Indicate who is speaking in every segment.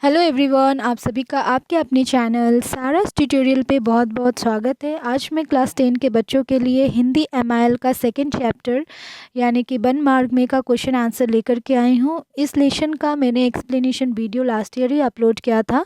Speaker 1: Hello everyone, आप सभी का आपके अपने चैनल सारास ट्यूटोरियल पे बहुत बहुत स्वागत है। आज मैं क्लास 10 के बच्चों के लिए हिंदी एमआईएल का सेकंड चैप्टर यानी कि वन मार्क में का क्वेश्चन आंसर लेकर के आई हूँ। इस लेसन का मैंने एक्सप्लेनेशन वीडियो लास्ट ईयर ही अपलोड किया था,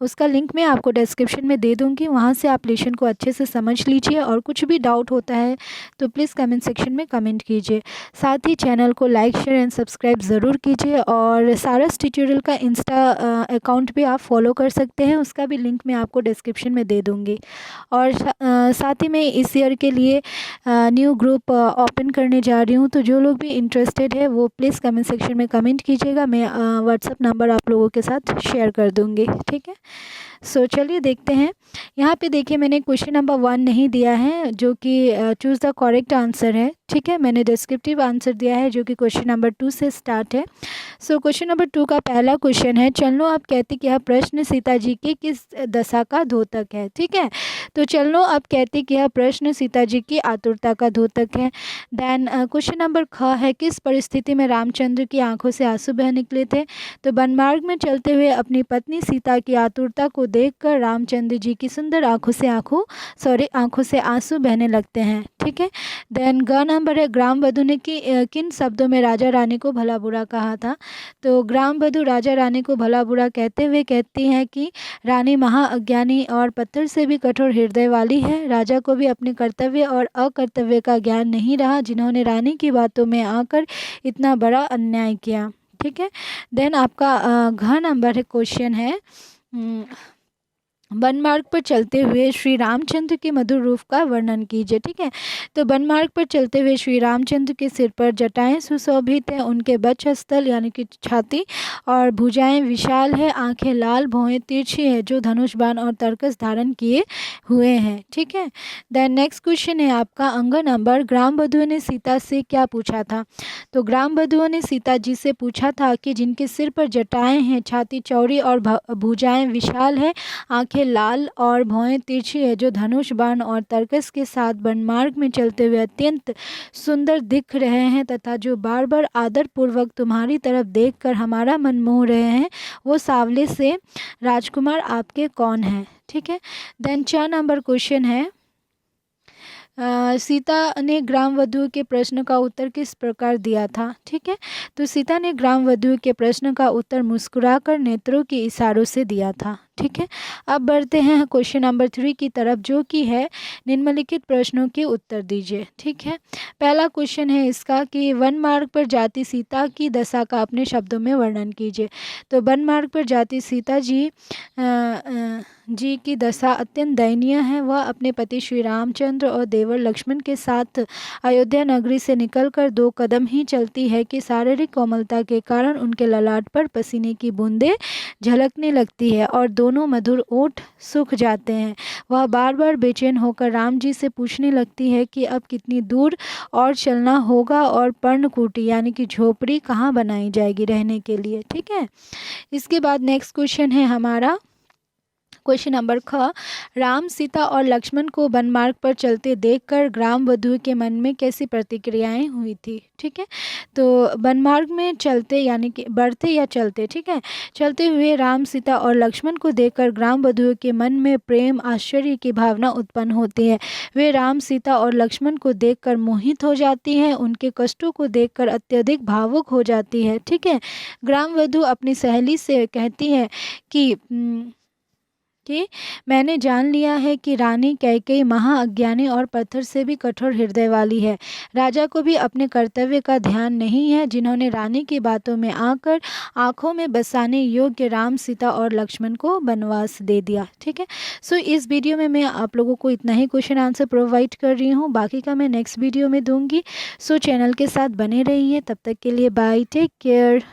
Speaker 1: उसका लिंक मैं आपको डिस्क्रिप्शन में दे दूँगी। वहाँ से आप लेसन को अच्छे से समझ लीजिए और कुछ भी डाउट होता है तो प्लीज़ कमेंट सेक्शन में कमेंट कीजिए। साथ ही चैनल को लाइक शेयर एंड सब्सक्राइब ज़रूर कीजिए और सारास ट्यूटोरियल का इंस्टा अकाउंट भी आप फॉलो कर सकते हैं, उसका भी लिंक मैं आपको डिस्क्रिप्शन में दे दूँगी। और साथ ही मैं इस ईयर के लिए न्यू ग्रुप ओपन करने जा रही हूँ, तो जो लोग भी इंटरेस्टेड है वो प्लीज़ कमेंट सेक्शन में कमेंट कीजिएगा। मैं व्हाट्सअप नंबर आप लोगों के साथ शेयर कर दूँगी, ठीक है। सो चलिए देखते हैं। यहाँ पे देखिए मैंने क्वेश्चन नंबर 1 नहीं दिया है जो कि चूज़ द करेक्ट आंसर है, ठीक है। मैंने डिस्क्रिप्टिव आंसर दिया है जो कि क्वेश्चन नंबर 2 से स्टार्ट है। सो क्वेश्चन नंबर 2 का पहला क्वेश्चन है, चलो अब कहती कि यह प्रश्न सीता जी की किस दशा का द्योतक है, ठीक है। तो चलो अब कहती कि यह प्रश्न सीता जी की आतुरता का द्योतक है। देन क्वेश्चन नंबर ख है, किस परिस्थिति में रामचंद्र की आंखों से आंसू बह निकले थे। तो वन मार्ग में चलते हुए अपनी पत्नी सीता की आतुरता को देखकर रामचंद्र जी की सुंदर आंखों से आंसू बहने लगते हैं, ठीक है। देन ग नंबर है, ग्राम वधु ने किन शब्दों में राजा रानी को भला बुरा कहा था। तो ग्राम वधु राजा रानी को भला बुरा कहते हुए कहती हैं कि रानी महाअज्ञानी और पत्थर से भी कठोर हृदय वाली है। राजा को भी अपने कर्तव्य और अकर्तव्य का ज्ञान नहीं रहा, जिन्होंने रानी की बातों में आकर इतना बड़ा अन्याय किया, ठीक है। देन आपका घ नंबर है क्वेश्चन है, वन मार्ग पर चलते हुए श्री रामचंद्र के मधुर रूप का वर्णन कीजिए, ठीक है। तो वन मार्ग पर चलते हुए श्री रामचंद्र के सिर पर जटाएं सुशोभित हैं, उनके वक्षस्थल यानी कि छाती और भुजाएं विशाल है, आंखें लाल, भौहें तिरछी है, जो धनुष बाण और तरकस धारण किए हुए हैं, ठीक है। देन नेक्स्ट क्वेश्चन है आपका अंग नंबर, ग्राम वधुओं ने सीता से क्या पूछा था। तो ग्राम वधुओं ने सीता जी से पूछा था कि जिनके सिर पर जटाएं हैं, छाती चौड़ी और भुजाएं विशाल है, आंखें लाल और भौहें तिरछी है, जो धनुष बाण और तरकस के साथ वनमार्ग में चलते हुए अत्यंत सुंदर दिख रहे हैं तथा जो बार बार आदर पूर्वक तुम्हारी तरफ देखकर हमारा मन मोह रहे हैं, वो सावले से राजकुमार आपके कौन हैं, ठीक है। देन 4 नंबर क्वेश्चन है, सीता ने ग्राम वधु के प्रश्न का उत्तर किस प्रकार दिया था, ठीक है। तो सीता ने ग्राम वधु के प्रश्न का उत्तर मुस्कुराकर नेत्रों के इशारों से दिया था, ठीक है। अब बढ़ते हैं क्वेश्चन नंबर 3 की तरफ, जो कि है निम्नलिखित प्रश्नों के उत्तर दीजिए, ठीक है। पहला क्वेश्चन है इसका कि वन मार्ग पर जाती सीता की दशा का अपने शब्दों में वर्णन कीजिए। तो वन मार्ग पर जाती सीता जी की दशा अत्यंत दयनीय है। वह अपने पति श्री रामचंद्र और देवर लक्ष्मण के साथ अयोध्या नगरी से निकलकर 2 कदम ही चलती है कि शारीरिक कोमलता के कारण उनके ललाट पर पसीने की बूंदें झलकने लगती है और दोनों मधुर ओठ सूख जाते हैं। वह बार बार बेचैन होकर राम जी से पूछने लगती है कि अब कितनी दूर और चलना होगा और पर्णकुटी यानी कि झोपड़ी कहाँ बनाई जाएगी रहने के लिए, ठीक है। इसके बाद नेक्स्ट क्वेश्चन है हमारा क्वेश्चन नंबर ख, राम सीता और लक्ष्मण को वन मार्ग पर चलते देखकर ग्राम वधु के मन में कैसी प्रतिक्रियाएं हुई थी, ठीक है। तो वन मार्ग में चलते यानी कि बढ़ते या चलते, ठीक है, चलते हुए राम सीता और लक्ष्मण को देखकर ग्राम वधु के मन में प्रेम आश्चर्य की भावना उत्पन्न होती है। वे राम सीता और लक्ष्मण को देखकर मोहित हो जाती हैं, उनके कष्टों को देखकर अत्यधिक भावुक हो जाती है, ठीक है। ग्राम वधु अपनी सहेली से कहती है कि मैंने जान लिया है कि रानी कैकेयी महाअज्ञानी और पत्थर से भी कठोर हृदय वाली है। राजा को भी अपने कर्तव्य का ध्यान नहीं है, जिन्होंने रानी की बातों में आकर आंखों में बसाने योग्य राम सीता और लक्ष्मण को वनवास दे दिया, ठीक है। सो इस वीडियो में मैं आप लोगों को इतना ही क्वेश्चन आंसर प्रोवाइड कर रही हूँ, बाकी का मैं नेक्स्ट वीडियो में दूंगी। सो चैनल के साथ बने रहिए, तब तक के लिए बाय, टेक केयर।